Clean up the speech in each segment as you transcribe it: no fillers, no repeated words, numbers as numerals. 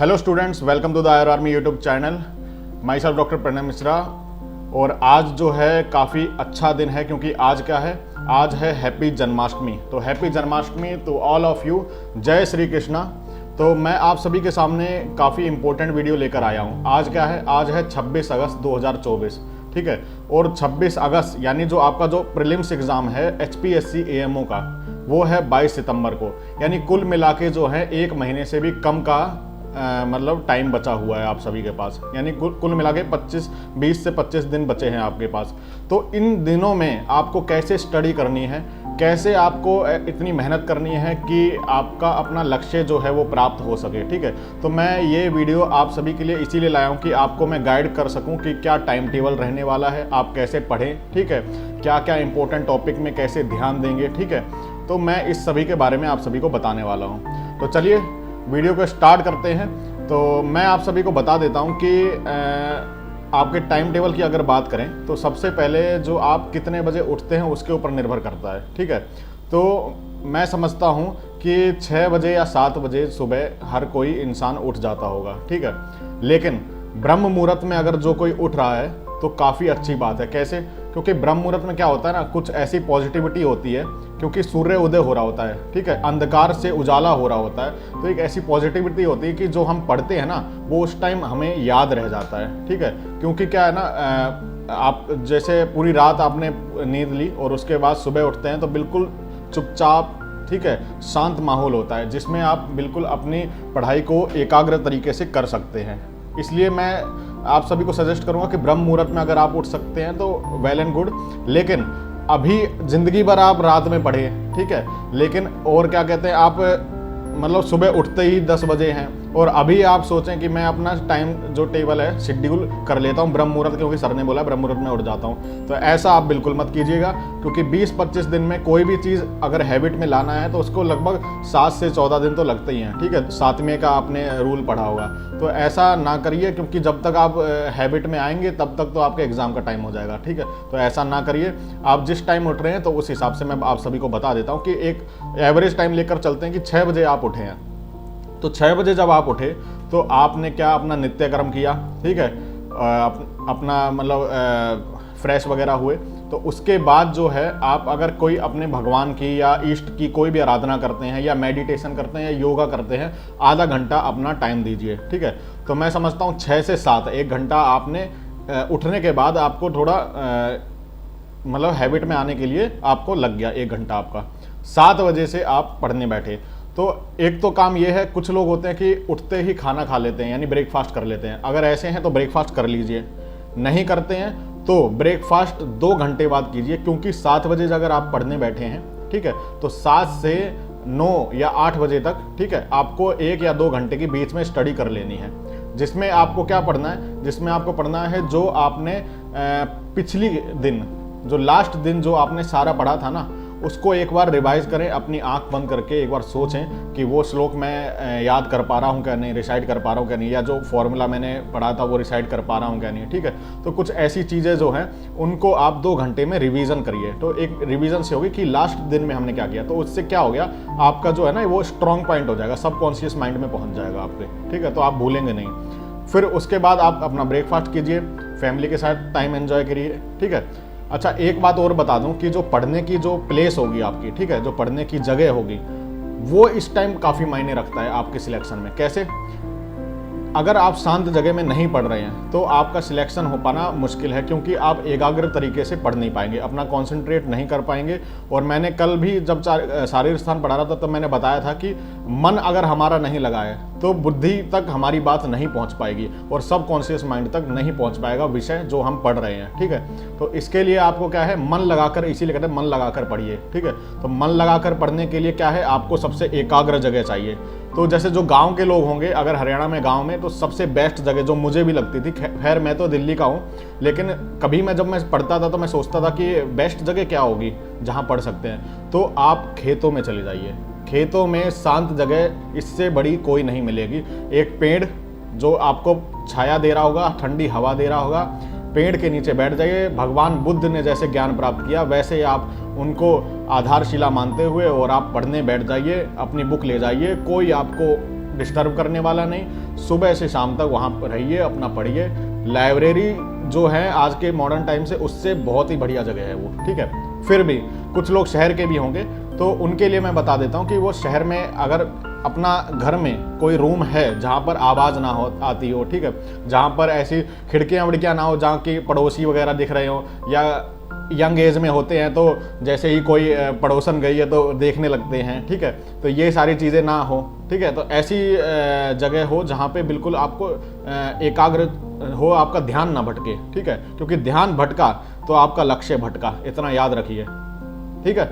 Hello students, welcome to the air army YouTube channel. Myself doctor Pranay Mishra. और आज जो है काफ़ी अच्छा दिन है क्योंकि आज क्या है, आज है हैप्पी जन्माष्टमी। तो happy Janmashtami to all of you. जय श्री कृष्णा। तो मैं आप सभी के सामने काफ़ी इंपॉर्टेंट वीडियो लेकर आया हूँ। आज क्या है, आज है 26 अगस्त 2024, ठीक है। और 26 अगस्त यानी जो आपका जो प्रीलिम्स एग्ज़ाम है HPSC AMO का, वो है 22 सितंबर को। यानी कुल मिला के जो है 1 महीने से भी कम का मतलब टाइम बचा हुआ है आप सभी के पास। यानी कुल मिला के 20 से 25 दिन बचे हैं आपके पास। तो इन दिनों में आपको कैसे स्टडी करनी है, कैसे आपको इतनी मेहनत करनी है कि आपका अपना लक्ष्य जो है वो प्राप्त हो सके, ठीक है। तो मैं ये वीडियो आप सभी के लिए इसीलिए लाया हूँ कि आपको मैं गाइड कर सकूँ कि क्या टाइम टेबल रहने वाला है, आप कैसे पढ़ें, ठीक है, क्या क्या इंपॉर्टेंट टॉपिक में कैसे ध्यान देंगे, ठीक है। तो मैं इस सभी के बारे में आप सभी को बताने वाला हूँ। तो चलिए वीडियो को स्टार्ट करते हैं। तो मैं आप सभी को बता देता हूं कि आपके टाइम टेबल की अगर बात करें तो सबसे पहले जो आप कितने बजे उठते हैं उसके ऊपर निर्भर करता है, ठीक है। तो मैं समझता हूं कि 6 बजे या 7 बजे सुबह हर कोई इंसान उठ जाता होगा, ठीक है। लेकिन ब्रह्म मुहूर्त में अगर जो कोई उठ रहा है तो काफ़ी अच्छी बात है। कैसे? क्योंकि ब्रह्म मुहूर्त में क्या होता है ना, कुछ ऐसी पॉजिटिविटी होती है क्योंकि सूर्य उदय हो रहा होता है, ठीक है, अंधकार से उजाला हो रहा होता है। तो एक ऐसी पॉजिटिविटी होती है कि जो हम पढ़ते हैं ना वो उस टाइम हमें याद रह जाता है, ठीक है। क्योंकि क्या है ना, आप जैसे पूरी रात आपने नींद ली और उसके बाद सुबह उठते हैं तो बिल्कुल चुपचाप, ठीक है, शांत माहौल होता है जिसमें आप बिल्कुल अपनी पढ़ाई को एकाग्र तरीके से कर सकते हैं। इसलिए मैं आप सभी को सजेस्ट करूंगा कि ब्रह्म मुहूर्त में अगर आप उठ सकते हैं तो वेल एंड गुड। लेकिन अभी जिंदगी भर आप रात में पढ़े, ठीक है। लेकिन और क्या कहते हैं, आप मतलब सुबह उठते ही 10 बजे हैं और अभी आप सोचें कि मैं अपना टाइम जो टेबल है शेड्यूल कर लेता हूँ ब्रह्म मुहूर्त, क्योंकि सर ने बोला ब्रह्म मुहूर्त में उठ जाता हूँ। तो ऐसा आप बिल्कुल मत कीजिएगा क्योंकि 20-25 दिन में कोई भी चीज़ अगर हैबिट में लाना है तो उसको लगभग 7 से 14 दिन तो लगते ही हैं, ठीक है। 7वें का आपने रूल पढ़ा होगा। तो ऐसा ना करिए क्योंकि जब तक आप हैबिट में आएंगे तब तक तो आपके एग्जाम का टाइम हो जाएगा, ठीक है। तो ऐसा ना करिए। आप जिस टाइम उठ रहे हैं तो उस हिसाब से मैं आप सभी को बता देता हूँ कि एक एवरेज टाइम लेकर चलते हैं कि 6 बजे आप उठे हैं। तो 6 बजे जब आप उठे तो आपने क्या अपना नित्य कर्म किया, ठीक है, अपना मतलब फ्रेश वगैरह हुए। तो उसके बाद जो है आप अगर कोई अपने भगवान की या इष्ट की कोई भी आराधना करते हैं या मेडिटेशन करते हैं या योगा करते हैं, आधा घंटा अपना टाइम दीजिए, ठीक है। तो मैं समझता हूँ 6 से 7 1 घंटा आपने उठने के बाद आपको थोड़ा मतलब हैबिट में आने के लिए आपको लग गया 1 घंटा आपका। 7 बजे से आप पढ़ने बैठे। तो एक तो काम ये है, कुछ लोग होते हैं कि उठते ही खाना खा लेते हैं यानी ब्रेकफास्ट कर लेते हैं। अगर ऐसे हैं तो ब्रेकफास्ट कर लीजिए, नहीं करते हैं तो ब्रेकफास्ट 2 घंटे बाद कीजिए। क्योंकि 7 बजे अगर आप पढ़ने बैठे हैं, ठीक है, तो 7 से 9 या 8 बजे तक, ठीक है, आपको 1 या 2 घंटे के बीच में स्टडी कर लेनी है। जिसमें आपको क्या पढ़ना है, जिसमें आपको पढ़ना है जो आपने पिछली दिन, जो लास्ट दिन जो आपने सारा पढ़ा था ना, उसको एक बार रिवाइज करें। अपनी आंख बंद करके एक बार सोचें कि वो श्लोक मैं याद कर पा रहा हूँ क्या नहीं, रिसाइट कर पा रहा हूँ क्या नहीं, या जो फॉर्मूला मैंने पढ़ा था वो रिसाइट कर पा रहा हूँ क्या नहीं, ठीक है। तो कुछ ऐसी चीज़ें जो हैं उनको आप 2 घंटे में रिवीजन करिए। तो एक रिवीजन से होगी कि लास्ट दिन में हमने क्या किया। तो उससे क्या हो गया, आपका जो है ना वो स्ट्रॉन्ग पॉइंट हो जाएगा, सबकॉन्शियस माइंड में पहुँच जाएगा आपके, ठीक है। तो आप भूलेंगे नहीं। फिर उसके बाद आप अपना ब्रेकफास्ट कीजिए, फैमिली के साथ टाइम एंजॉय करिए, ठीक है। अच्छा, एक बात और बता दूं कि जो पढ़ने की जो प्लेस होगी आपकी, ठीक है, जो पढ़ने की जगह होगी वो इस टाइम काफ़ी मायने रखता है आपके सिलेक्शन में। कैसे? अगर आप शांत जगह में नहीं पढ़ रहे हैं तो आपका सिलेक्शन हो पाना मुश्किल है क्योंकि आप एकाग्र तरीके से पढ़ नहीं पाएंगे, अपना कंसंट्रेट नहीं कर पाएंगे। और मैंने कल भी जब शारीरिक स्थान पढ़ा रहा था तो मैंने बताया था कि मन अगर हमारा नहीं लगा है तो बुद्धि तक हमारी बात नहीं पहुंच पाएगी और सब कॉन्शियस माइंड तक नहीं पहुंच पाएगा विषय जो हम पढ़ रहे हैं, ठीक है। तो इसके लिए आपको क्या है, मन लगाकर, इसीलिए कहते हैं मन लगाकर पढ़िए, ठीक है। तो मन लगाकर पढ़ने के लिए क्या है, आपको सबसे एकाग्र जगह चाहिए। तो जैसे जो गांव के लोग होंगे, अगर हरियाणा में गांव में, तो सबसे बेस्ट जगह जो मुझे भी लगती थी, खैर मैं तो दिल्ली का हूँ, लेकिन कभी जब मैं पढ़ता था तो मैं सोचता था कि बेस्ट जगह क्या होगी जहाँ पढ़ सकते हैं। तो आप खेतों में चले जाइए। खेतों में शांत जगह इससे बड़ी कोई नहीं मिलेगी। एक पेड़ जो आपको छाया दे रहा होगा, ठंडी हवा दे रहा होगा, पेड़ के नीचे बैठ जाइए। भगवान बुद्ध ने जैसे ज्ञान प्राप्त किया वैसे आप उनको आधारशिला मानते हुए और आप पढ़ने बैठ जाइए, अपनी बुक ले जाइए। कोई आपको डिस्टर्ब करने वाला नहीं। सुबह से शाम तक वहाँ पर रहिए, अपना पढ़िए। लाइब्रेरी जो है आज के मॉडर्न टाइम से उससे बहुत ही बढ़िया जगह है वो, ठीक है। फिर भी कुछ लोग शहर के भी होंगे, तो उनके लिए मैं बता देता हूँ कि वो शहर में अगर अपना घर में कोई रूम है जहाँ पर आवाज़ ना हो आती हो, ठीक है, जहाँ पर ऐसी खिड़कियाँ विड़कियाँ ना हो जहाँ की पड़ोसी वगैरह दिख रहे हो, या यंग एज में होते हैं तो जैसे ही कोई पड़ोसन गई है तो देखने लगते हैं, ठीक है, तो ये सारी चीज़ें ना हो, ठीक है। तो ऐसी जगह हो जहाँ पे बिल्कुल आपको एकाग्र हो, आपका ध्यान ना भटके, ठीक है, क्योंकि ध्यान भटका तो आपका लक्ष्य भटका, इतना याद रखिए, ठीक है।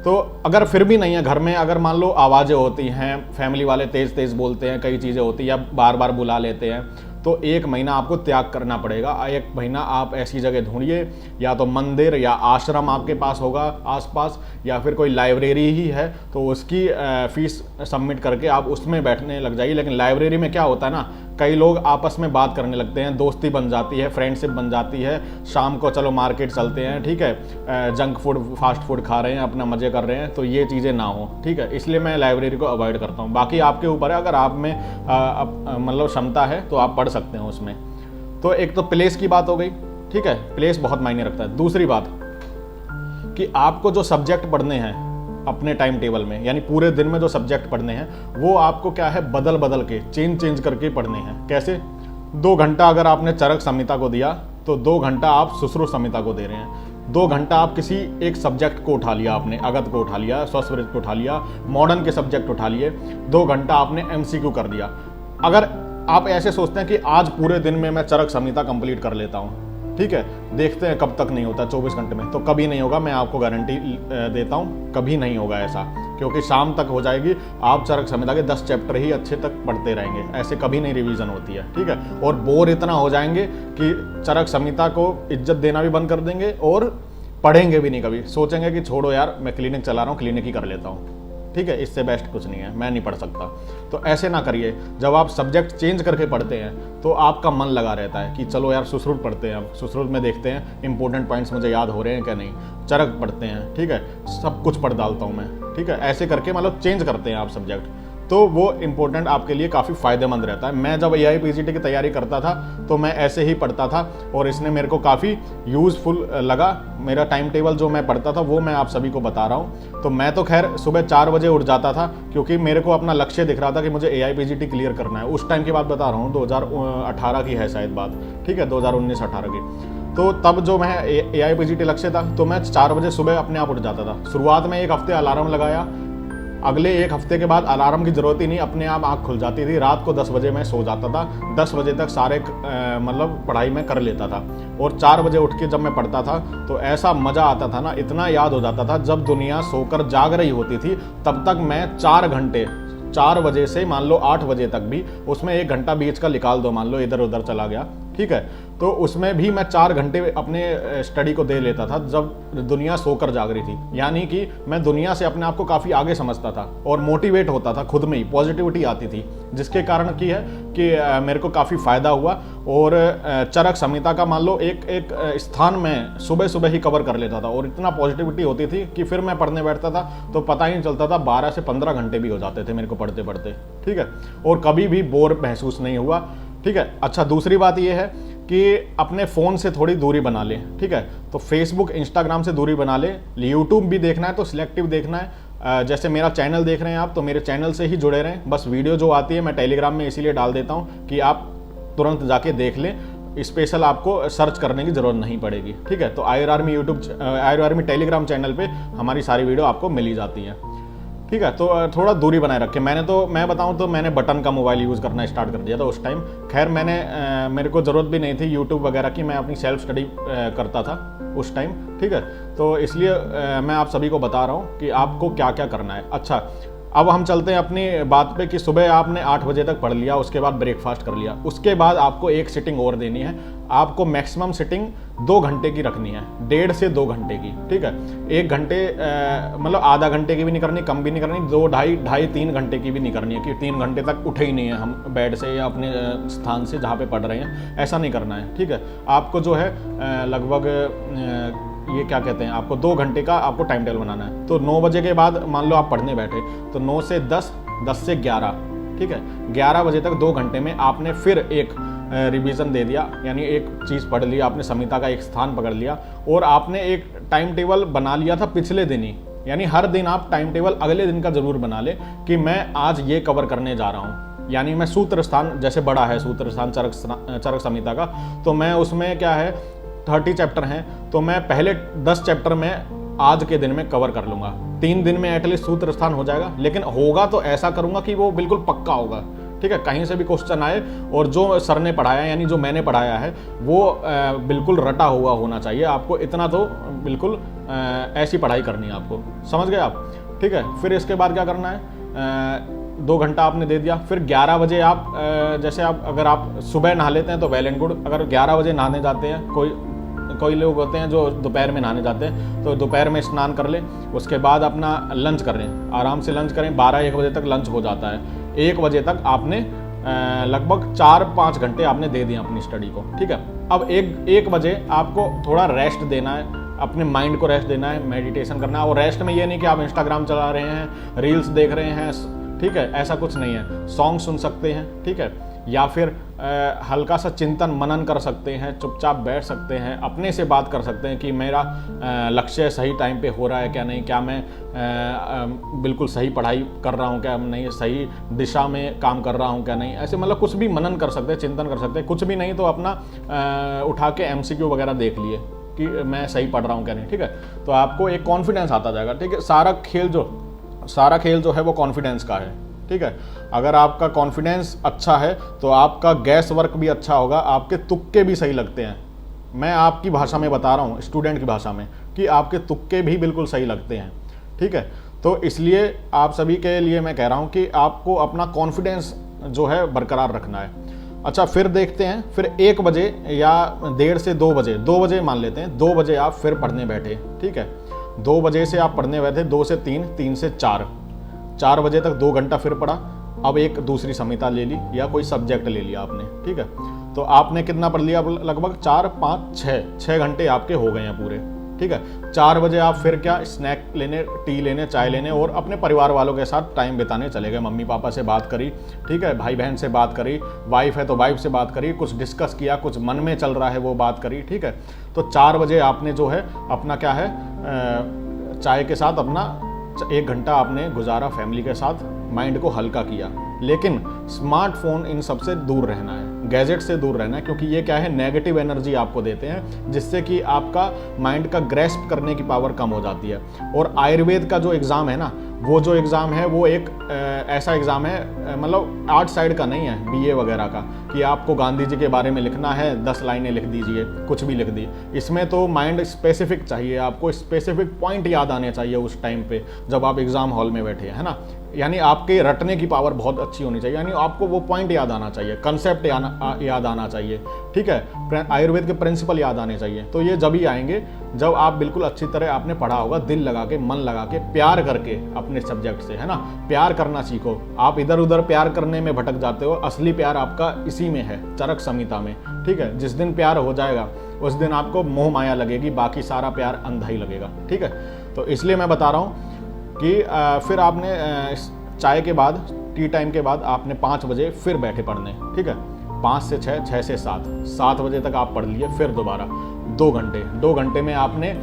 तो अगर फिर भी नहीं है घर में, अगर मान लो आवाज़ें होती हैं, फैमिली वाले तेज़ तेज़ बोलते हैं, कई चीज़ें होती हैं, या बार बार बुला लेते हैं, तो 1 महीना आपको त्याग करना पड़ेगा। 1 महीना आप ऐसी जगह ढूंढिए, या तो मंदिर या आश्रम आपके पास होगा आसपास, या फिर कोई लाइब्रेरी ही है तो उसकी फीस सबमिट करके आप उसमें बैठने लग जाइए। लेकिन लाइब्रेरी में क्या होता है ना, कई लोग आपस में बात करने लगते हैं, दोस्ती बन जाती है, फ्रेंडशिप बन जाती है, शाम को चलो मार्केट चलते हैं, ठीक है, जंक फूड फास्ट फूड खा रहे हैं, अपना मज़े कर रहे हैं, तो ये चीज़ें ना हो, ठीक है। इसलिए मैं लाइब्रेरी को अवॉइड करता हूँ। बाकी आपके ऊपर है, अगर आप में मतलब क्षमता है तो आप पढ़ सकते हैं उसमें। तो एक तो प्लेस की बात हो गई, ठीक है, प्लेस बहुत मायने रखता है। दूसरी बात कि आपको जो सब्जेक्ट पढ़ने हैं अपने टाइम टेबल में, यानी पूरे दिन में जो सब्जेक्ट पढ़ने हैं, वो आपको क्या है, बदल बदल के चेंज करके पढ़ने हैं। कैसे? 2 घंटा अगर आपने चरक संहिता को दिया तो 2 घंटा आप सुश्रुत संहिता को दे रहे हैं। 2 घंटा आप किसी एक सब्जेक्ट को उठा लिया, आपने अगध को उठा लिया, संस्कृत को उठा लिया, मॉडर्न के सब्जेक्ट उठा लिए, 2 घंटा आपने MCQ कर दिया। अगर आप ऐसे सोचते हैं कि आज पूरे दिन में मैं चरक संहिता कंप्लीट कर लेता हूँ, ठीक है, देखते हैं कब तक नहीं होता, 24 घंटे में, तो कभी नहीं होगा, मैं आपको गारंटी देता हूँ, कभी नहीं होगा ऐसा, क्योंकि शाम तक हो जाएगी, आप चरक संहिता के 10 चैप्टर ही अच्छे तक पढ़ते रहेंगे, ऐसे कभी नहीं रिवीजन होती है, ठीक है। और बोर इतना हो जाएंगे कि चरक संहिता को इज्जत देना भी बंद कर देंगे और पढ़ेंगे भी नहीं, कभी सोचेंगे कि छोड़ो यार, मैं क्लिनिक चला रहा हूँ, क्लिनिक ही कर लेता हूँ, ठीक है, इससे बेस्ट कुछ नहीं है, मैं नहीं पढ़ सकता। तो ऐसे ना करिए। जब आप सब्जेक्ट चेंज करके पढ़ते हैं तो आपका मन लगा रहता है कि चलो यार सुश्रुत पढ़ते हैं, अब सुश्रुत में देखते हैं इंपॉर्टेंट पॉइंट्स मुझे याद हो रहे हैं क्या नहीं, चरक पढ़ते हैं, ठीक है, सब कुछ पढ़ डालता हूँ मैं, ठीक है, ऐसे करके मतलब चेंज करते हैं आप सब्जेक्ट, तो वो इम्पोर्टेंट आपके लिए काफ़ी फ़ायदेमंद रहता है। मैं जब AIPGT की तैयारी करता था तो मैं ऐसे ही पढ़ता था और इसने मेरे को काफ़ी यूज़फुल लगा। मेरा टाइम टेबल जो मैं पढ़ता था वो मैं आप सभी को बता रहा हूँ। तो मैं तो खैर सुबह 4 बजे उठ जाता था, क्योंकि मेरे को अपना लक्ष्य दिख रहा था कि मुझे AIPGT क्लियर करना है। उस टाइम की बात बता रहा हूँ, 2018 की है शायद बात, ठीक है, 2019-18 की। तो तब जो मैं AIPGT लक्ष्य था तो मैं 4 बजे सुबह अपने आप उठ जाता था। शुरुआत में 1 हफ्ते अलार्म लगाया, अगले 1 हफ्ते के बाद अलार्म की ज़रूरत ही नहीं, अपने आप आँख खुल जाती थी। रात को 10 बजे मैं सो जाता था, 10 बजे तक सारे मतलब पढ़ाई में कर लेता था। और 4 बजे उठ के जब मैं पढ़ता था तो ऐसा मज़ा आता था ना, इतना याद हो जाता था। जब दुनिया सोकर जाग रही होती थी तब तक मैं 4 घंटे, 4 बजे से मान लो 8 बजे तक भी, उसमें 1 घंटा बीच का निकाल दो, मान लो इधर उधर चला गया, ठीक है, तो उसमें भी मैं 4 घंटे अपने स्टडी को दे लेता था जब दुनिया सोकर जाग रही थी। यानी कि मैं दुनिया से अपने आप को काफ़ी आगे समझता था और मोटिवेट होता था, खुद में ही पॉजिटिविटी आती थी, जिसके कारण की है कि मेरे को काफ़ी फ़ायदा हुआ। और चरक संहिता का मान लो एक स्थान में सुबह सुबह ही कवर कर लेता था और इतना पॉजिटिविटी होती थी कि फिर मैं पढ़ने बैठता था तो पता ही नहीं चलता था, 12 से 15 घंटे भी हो जाते थे मेरे को पढ़ते पढ़ते, ठीक है, और कभी भी बोर महसूस नहीं हुआ, ठीक है। अच्छा, दूसरी बात यह है कि अपने फ़ोन से थोड़ी दूरी बना लें, ठीक है, तो फेसबुक इंस्टाग्राम से दूरी बना लें। यूट्यूब भी देखना है तो सिलेक्टिव देखना है। जैसे मेरा चैनल देख रहे हैं आप, तो मेरे चैनल से ही जुड़े रहें। बस वीडियो जो आती है मैं टेलीग्राम में इसीलिए डाल देता हूँ कि आप तुरंत जाके देख लें, स्पेशल आपको सर्च करने की ज़रूरत नहीं पड़ेगी, ठीक है। तो आयर आर्मी टेलीग्राम चैनल पे हमारी सारी वीडियो आपको मिल ही जाती है, ठीक है। तो थोड़ा दूरी बनाए रखें। मैं बताऊं तो मैंने बटन का मोबाइल यूज़ करना स्टार्ट कर दिया था उस टाइम। खैर मेरे को ज़रूरत भी नहीं थी यूट्यूब वगैरह की, मैं अपनी सेल्फ स्टडी करता था उस टाइम, ठीक है। तो इसलिए मैं आप सभी को बता रहा हूँ कि आपको क्या क्या करना है। अच्छा, अब हम चलते हैं अपनी बात पे कि सुबह आपने 8 बजे तक पढ़ लिया, उसके बाद ब्रेकफास्ट कर लिया, उसके बाद आपको एक सिटिंग और देनी है। आपको मैक्सिमम सिटिंग 2 घंटे की रखनी है, 1.5 से 2 घंटे की, ठीक है। 1 घंटे मतलब आधा घंटे की भी नहीं करनी, कम भी नहीं करनी, 2, ढाई 3 घंटे की भी नहीं करनी है कि 3 घंटे तक उठे ही नहीं है हम बेड से या अपने स्थान से जहाँ पे पढ़ रहे हैं, ऐसा नहीं करना है, ठीक है। आपको जो है लगभग ये क्या कहते हैं, आपको 2 घंटे का आपको टाइम टेबल बनाना है। तो 9 बजे के बाद मान लो आप पढ़ने बैठे तो 9 से 10, 10 से 11, ठीक है। 11 बजे तक 2 घंटे में आपने फिर एक रिवीजन दे दिया, यानी एक चीज़ पढ़ लिया आपने, संहिता का एक स्थान पकड़ लिया, और आपने एक टाइम टेबल बना लिया था पिछले दिन ही, यानी हर दिन आप टाइम टेबल अगले दिन का जरूर बना ले कि मैं आज ये कवर करने जा रहा हूँ। यानी मैं सूत्र स्थान, जैसे बड़ा है सूत्र स्थान चरक संहिता का, तो मैं उसमें क्या है 30 चैप्टर हैं, तो मैं पहले 10 चैप्टर में आज के दिन में कवर कर लूंगा। 3 दिन में एटलीस्ट सूत्र स्थान हो जाएगा, लेकिन होगा तो ऐसा करूंगा कि वो बिल्कुल पक्का होगा, ठीक है। कहीं से भी क्वेश्चन आए और जो सर ने पढ़ाया यानी जो मैंने पढ़ाया है वो बिल्कुल रटा हुआ होना चाहिए। आपको इतना तो बिल्कुल ऐसी पढ़ाई करनी है आपको, समझ गए आप, ठीक है। फिर इसके बाद क्या करना है, 2 घंटा आपने दे दिया। फिर 11 बजे आप जैसे आप अगर आप सुबह नहा लेते हैं तो वेल एंड गुड। अगर 11 बजे नहाने जाते हैं, कोई लोग होते हैं जो दोपहर में नहाने जाते हैं, तो दोपहर में स्नान कर लें, उसके बाद अपना लंच करें, आराम से लंच करें। 12-1 बजे तक लंच हो जाता है। 1 बजे तक आपने लगभग 4-5 घंटे आपने दे दिए अपनी स्टडी को, ठीक है। अब 1 बजे आपको थोड़ा रेस्ट देना है, अपने माइंड को रेस्ट देना है, मेडिटेशन करना है। और रेस्ट में ये नहीं कि आप इंस्टाग्राम चला रहे हैं, रील्स देख रहे हैं, ठीक है, ऐसा कुछ नहीं है। सॉन्ग सुन सकते हैं, ठीक है, या फिर हल्का सा चिंतन मनन कर सकते हैं, चुपचाप बैठ सकते हैं, अपने से बात कर सकते हैं कि मेरा लक्ष्य सही टाइम पे हो रहा है क्या नहीं, क्या मैं बिल्कुल सही पढ़ाई कर रहा हूँ क्या नहीं, सही दिशा में काम कर रहा हूँ क्या नहीं, ऐसे मतलब कुछ भी मनन कर सकते हैं, चिंतन कर सकते हैं। कुछ भी नहीं तो अपना उठा के MCQ वगैरह देख लिए कि मैं सही पढ़ रहा हूँ क्या नहीं, ठीक है। तो आपको एक कॉन्फिडेंस आता जाएगा, ठीक है। सारा खेल जो है वो कॉन्फिडेंस का है, ठीक है। अगर आपका कॉन्फिडेंस अच्छा है तो आपका गैस वर्क भी अच्छा होगा, आपके तुक्के भी सही लगते हैं। मैं आपकी भाषा में बता रहा हूँ, स्टूडेंट की भाषा में, कि आपके तुक्के भी बिल्कुल सही लगते हैं, ठीक है। तो इसलिए आप सभी के लिए मैं कह रहा हूँ कि आपको अपना कॉन्फिडेंस जो है बरकरार रखना है। अच्छा, फिर देखते हैं, फिर 1 बजे या 1:30 से 2 बजे, 2 बजे मान लेते हैं, 2 बजे आप फिर पढ़ने बैठे, ठीक है। 2 बजे से आप पढ़ने बैठे, 2 से 3, 3 से 4 बजे तक 2 घंटा फिर पढ़ा। अब एक दूसरी संहिता ले ली या कोई सब्जेक्ट ले लिया आपने, ठीक है। तो आपने कितना पढ़ लिया, लगभग 4, 5, 6 घंटे आपके हो गए हैं पूरे, ठीक है। 4 बजे आप फिर क्या, स्नैक लेने, टी लेने, चाय लेने और अपने परिवार वालों के साथ टाइम बिताने चले गए। मम्मी पापा से बात करी, ठीक है, भाई बहन से बात करी, वाइफ है तो वाइफ से बात करी, कुछ डिस्कस किया, कुछ मन में चल रहा है वो बात करी, ठीक है। तो 4 बजे आपने जो है अपना क्या है, चाय के साथ अपना 1 घंटा आपने गुजारा फैमिली के साथ, माइंड को हल्का किया। लेकिन स्मार्टफोन इन सबसे दूर रहना है, गैजेट से दूर रहना है, क्योंकि ये क्या है, नेगेटिव एनर्जी आपको देते हैं, जिससे कि आपका माइंड का ग्रेस्प करने की पावर कम हो जाती है। और आयुर्वेद का जो एग्ज़ाम है ना, वो जो एग्ज़ाम है वो एक ऐसा एग्ज़ाम है, मतलब आर्ट साइड का नहीं है, BA वगैरह का, कि आपको गांधी जी के बारे में लिखना है, 10 लाइनें लिख दीजिए, कुछ भी लिख दी। इसमें तो माइंड स्पेसिफिक चाहिए, आपको स्पेसिफिक पॉइंट याद आने चाहिए उस टाइम पे जब आप एग्ज़ाम हॉल में बैठे हैं, है ना। यानी आपके रटने की पावर बहुत अच्छी होनी चाहिए, यानी आपको वो पॉइंट याद आना चाहिए, कंसेप्ट याद आना चाहिए, ठीक है, आयुर्वेद के प्रिंसिपल याद आने चाहिए। तो ये जब ही आएंगे जब आप बिल्कुल अच्छी तरह आपने पढ़ा होगा, दिल लगा के, मन लगा के, प्यार करके अपने सब्जेक्ट से, है ना। प्यार करना सीखो, आप इधर उधर प्यार करने में भटक जाते हो, असली प्यार आपका इसी में है, चरक संहिता में, ठीक है। जिस दिन प्यार हो जाएगा उस दिन आपको मोह माया लगेगी, बाकी सारा प्यार अंधा ही लगेगा, ठीक है। तो इसलिए मैं बता रहा हूँ कि फिर आपने चाय के बाद, टी टाइम के बाद आपने 5 बजे फिर बैठे पढ़ने, ठीक है। 5 से 6, 6 से 7 बजे तक आप पढ़ लिए। फिर दोबारा 2 घंटे में आपने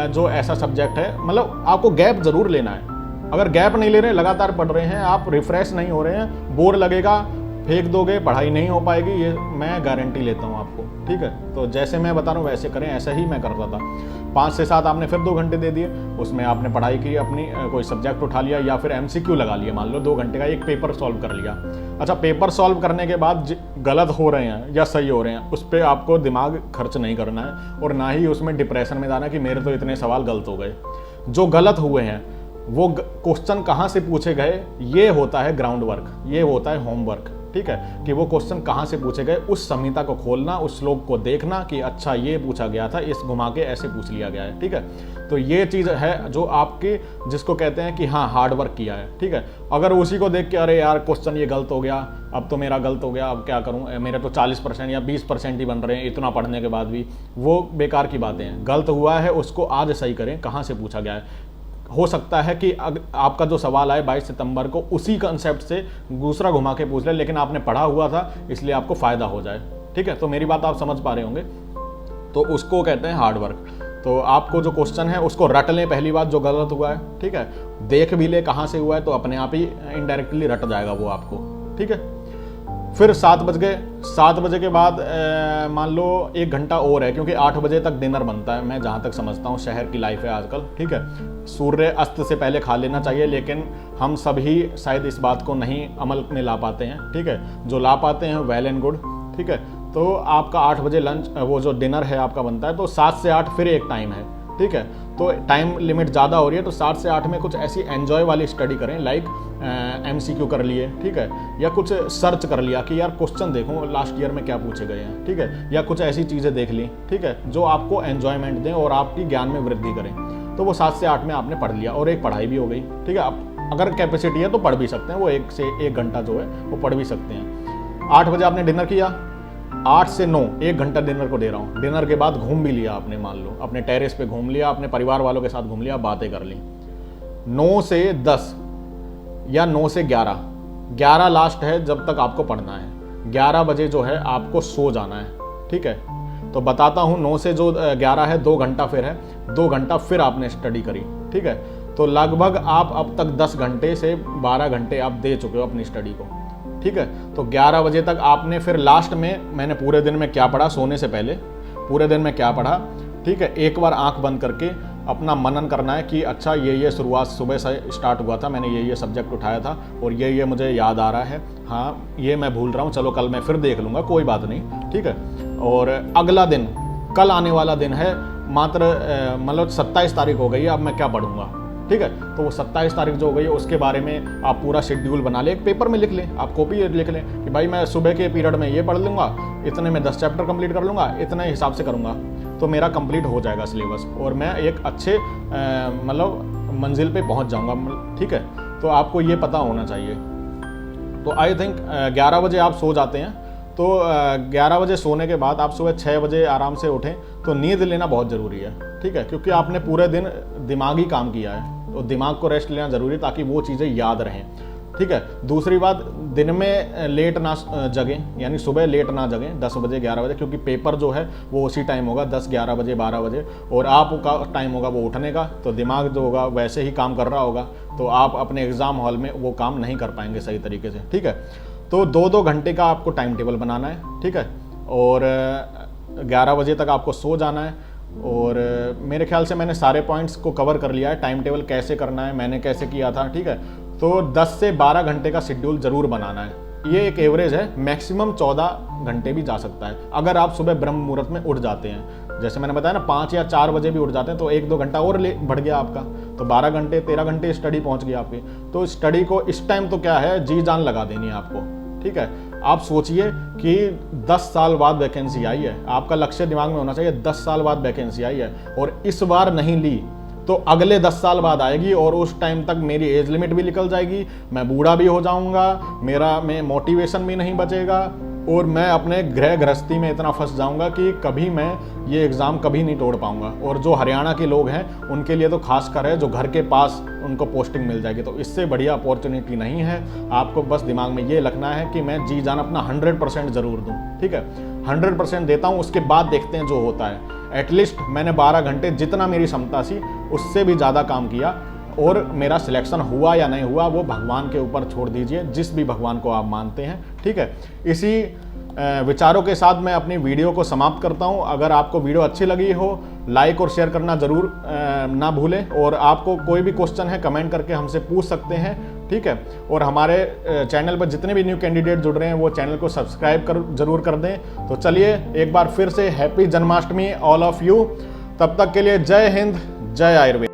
जो ऐसा सब्जेक्ट है, मतलब आपको गैप जरूर लेना है। अगर गैप नहीं ले रहे, लगातार पढ़ रहे हैं, आप रिफ्रेश नहीं हो रहे हैं, बोर लगेगा, फेंक दोगे, पढ़ाई नहीं हो पाएगी, ये मैं गारंटी लेता हूँ आपको, ठीक है। तो जैसे मैं बता रहा हूँ वैसे करें, ऐसा ही मैं करता था। 5 से 7 आपने फिर 2 घंटे दे दिए, उसमें आपने पढ़ाई की, अपनी कोई सब्जेक्ट उठा लिया या फिर MCQ लगा लिया, मान लो 2 घंटे का एक पेपर सॉल्व कर लिया। अच्छा, पेपर सॉल्व करने के बाद गलत हो रहे हैं या सही हो रहे हैं, उस पर आपको दिमाग खर्च नहीं करना है, और ना ही उसमें डिप्रेशन में जाना कि मेरे तो इतने सवाल गलत हो गए। जो गलत हुए हैं वो क्वेश्चन कहाँ से पूछे गए, ये होता है ग्राउंड वर्क, ये होता है होमवर्क, ठीक है। कि वो क्वेश्चन कहाँ से पूछे गए, उस संहिता को खोलना, उस श्लोक को देखना कि अच्छा ये पूछा गया था, इस घुमा के ऐसे पूछ लिया गया है, ठीक है। तो ये चीज़ है जो आपकी, जिसको कहते हैं कि हाँ हार्ड वर्क किया है, ठीक है। अगर उसी को देख के अरे यार क्वेश्चन ये गलत हो गया, अब तो मेरा गलत हो गया, अब क्या करूँ, मेरे तो 40% या 20% ही बन रहे हैं इतना पढ़ने के बाद भी, वो बेकार की बातें हैं। गलत हुआ है उसको आज सही करें, कहाँ से पूछा गया है, हो सकता है कि आपका जो सवाल आए 22 सितंबर को उसी कंसेप्ट से दूसरा घुमा के पूछ ले, लेकिन आपने पढ़ा हुआ था इसलिए आपको फ़ायदा हो जाए। ठीक है, तो मेरी बात आप समझ पा रहे होंगे। तो उसको कहते हैं हार्ड वर्क। तो आपको जो क्वेश्चन है उसको रट लें, पहली बात जो गलत हुआ है। ठीक है, देख भी ले कहाँ से हुआ है तो अपने आप ही इनडायरेक्टली रट जाएगा वो आपको। ठीक है, फिर 7 बज गए। 7 बजे के बाद मान लो 1 घंटा और है, क्योंकि 8 बजे तक डिनर बनता है, मैं जहाँ तक समझता हूँ शहर की लाइफ है आजकल। ठीक है, सूर्य अस्त से पहले खा लेना चाहिए, लेकिन हम सभी शायद इस बात को नहीं अमल में ला पाते हैं। ठीक है, जो ला पाते हैं वेल एंड गुड। ठीक है, तो आपका 8 बजे लंच वो जो डिनर है आपका बनता है, तो 7 से 8 फिर एक टाइम है। ठीक है, तो टाइम लिमिट ज़्यादा हो रही है, तो 7 से 8 में कुछ ऐसी एन्जॉय वाली स्टडी करें, लाइक MCQ कर लिए। ठीक है, या कुछ सर्च कर लिया कि यार क्वेश्चन देखो लास्ट ईयर में क्या पूछे गए हैं। ठीक है, या कुछ ऐसी चीज़ें देख ली। ठीक है, जो आपको एन्जॉयमेंट दें और आपकी ज्ञान में वृद्धि करें। तो वो 7 से 8 में आपने पढ़ लिया और एक पढ़ाई भी हो गई। ठीक है, आप अगर कैपेसिटी है तो पढ़ भी सकते हैं, वो 1 से 1 घंटा जो है वो पढ़ भी सकते हैं। 8 बजे आपने डिनर किया, 8 से 9 1 घंटा डिनर को दे रहा हूँ। डिनर के बाद घूम भी लिया आपने, मान लो अपने टेरेस पे घूम लिया, अपने परिवार वालों के साथ घूम लिया, बातें कर ली। 9 से 10 या 9 से 11 लास्ट है जब तक आपको पढ़ना है। 11 बजे जो है आपको सो जाना है। ठीक है, तो बताता हूँ 9 से जो 11 है 2 घंटा फिर है, 2 घंटा फिर आपने स्टडी करी। ठीक है, तो लगभग आप अब तक 10 घंटे से 12 घंटे आप दे चुके हो अपनी स्टडी को। ठीक है, तो 11 बजे तक आपने फिर लास्ट में मैंने पूरे दिन में क्या पढ़ा, सोने से पहले पूरे दिन में क्या पढ़ा। ठीक है, एक बार आंख बंद करके अपना मनन करना है कि अच्छा ये शुरुआत सुबह से स्टार्ट हुआ था, मैंने ये सब्जेक्ट उठाया था और ये मुझे याद आ रहा है, हाँ ये मैं भूल रहा हूँ, चलो कल मैं फिर देख लूँगा, कोई बात नहीं। ठीक है, और अगला दिन कल आने वाला दिन है, मात्र मतलब 27 तारीख हो गई है, अब मैं क्या पढ़ूंगा। ठीक है, तो वो 27 तारीख जो हो गई है उसके बारे में आप पूरा शेड्यूल बना लें, एक पेपर में लिख लें, आप कॉपी लिख लें कि भाई मैं सुबह के पीरियड में ये पढ़ लूँगा, इतने में 10 चैप्टर कंप्लीट कर लूँगा, इतने हिसाब से करूँगा तो मेरा कंप्लीट हो जाएगा सिलेबस और मैं एक अच्छे मतलब मंजिल पे पहुँच जाऊँगा। ठीक है, तो आपको ये पता होना चाहिए। तो आई थिंक 11 बजे आप सो जाते हैं, तो 11 बजे सोने के बाद आप सुबह 6 बजे आराम से उठें, तो नींद लेना बहुत ज़रूरी है। ठीक है, क्योंकि आपने पूरे दिन दिमागी काम किया है, तो दिमाग को रेस्ट लेना ज़रूरी ताकि वो चीज़ें याद रहें। ठीक है, दूसरी बात, दिन में लेट ना जगें, यानी सुबह लेट ना जगें 10 बजे 11 बजे, क्योंकि पेपर जो है वो उसी टाइम होगा 10 11 बजे 12 बजे, और आपका टाइम होगा वो उठने का, तो दिमाग जो होगा वैसे ही काम कर रहा होगा, तो आप अपने एग्ज़ाम हॉल में वो काम नहीं कर पाएंगे सही तरीके से। ठीक है, तो 2-2 घंटे का आपको टाइम टेबल बनाना है। ठीक है, और 11 बजे तक आपको सो जाना है। और मेरे ख्याल से मैंने सारे पॉइंट्स को कवर कर लिया है, टाइम टेबल कैसे करना है मैंने कैसे किया था। ठीक है, तो 10 से 12 घंटे का शेड्यूल ज़रूर बनाना है, ये एक एवरेज है, मैक्सिमम 14 घंटे भी जा सकता है अगर आप सुबह ब्रह्म मुहूर्त में उठ जाते हैं। जैसे मैंने बताया ना 5 या 4 बजे भी उठ जाते हैं तो 1-2 घंटा और बढ़ गया आपका, तो 12 घंटे 13 घंटे स्टडी पहुंच गई आपकी। तो स्टडी को इस टाइम तो क्या है, जी जान लगा देनी है आपको। ठीक है, आप सोचिए कि 10 साल बाद वैकेंसी आई है, आपका लक्ष्य दिमाग में होना चाहिए 10 साल बाद वैकेंसी आई है, और इस बार नहीं ली तो अगले 10 साल बाद आएगी, और उस टाइम तक मेरी एज लिमिट भी निकल जाएगी, मैं बूढ़ा भी हो जाऊंगा, मेरा में मोटिवेशन भी नहीं बचेगा, और मैं अपने गृह गृहस्थी में इतना फंस जाऊंगा कि कभी मैं ये एग्ज़ाम कभी नहीं तोड़ पाऊंगा। और जो हरियाणा के लोग हैं उनके लिए तो खास कर है, जो घर के पास उनको पोस्टिंग मिल जाएगी, तो इससे बढ़िया अपॉर्चुनिटी नहीं है। आपको बस दिमाग में ये रखना है कि मैं जी जान अपना 100% ज़रूर दूँ। ठीक है, 100% देता हूँ, उसके बाद देखते हैं जो होता है। एटलीस्ट मैंने 12 घंटे जितना मेरी क्षमता थी उससे भी ज़्यादा काम किया, और मेरा सिलेक्शन हुआ या नहीं हुआ वो भगवान के ऊपर छोड़ दीजिए, जिस भी भगवान को आप मानते हैं। ठीक है, इसी विचारों के साथ मैं अपनी वीडियो को समाप्त करता हूं। अगर आपको वीडियो अच्छी लगी हो, लाइक और शेयर करना ज़रूर ना भूलें, और आपको कोई भी क्वेश्चन है कमेंट करके हमसे पूछ सकते हैं। ठीक है, और हमारे चैनल पर जितने भी न्यू कैंडिडेट जुड़ रहे हैं वो चैनल को सब्सक्राइब जरूर कर दें। तो चलिए एक बार फिर से happy Janmashtami all of you. तब तक के लिए जय हिंद, जय आयुर्वेद।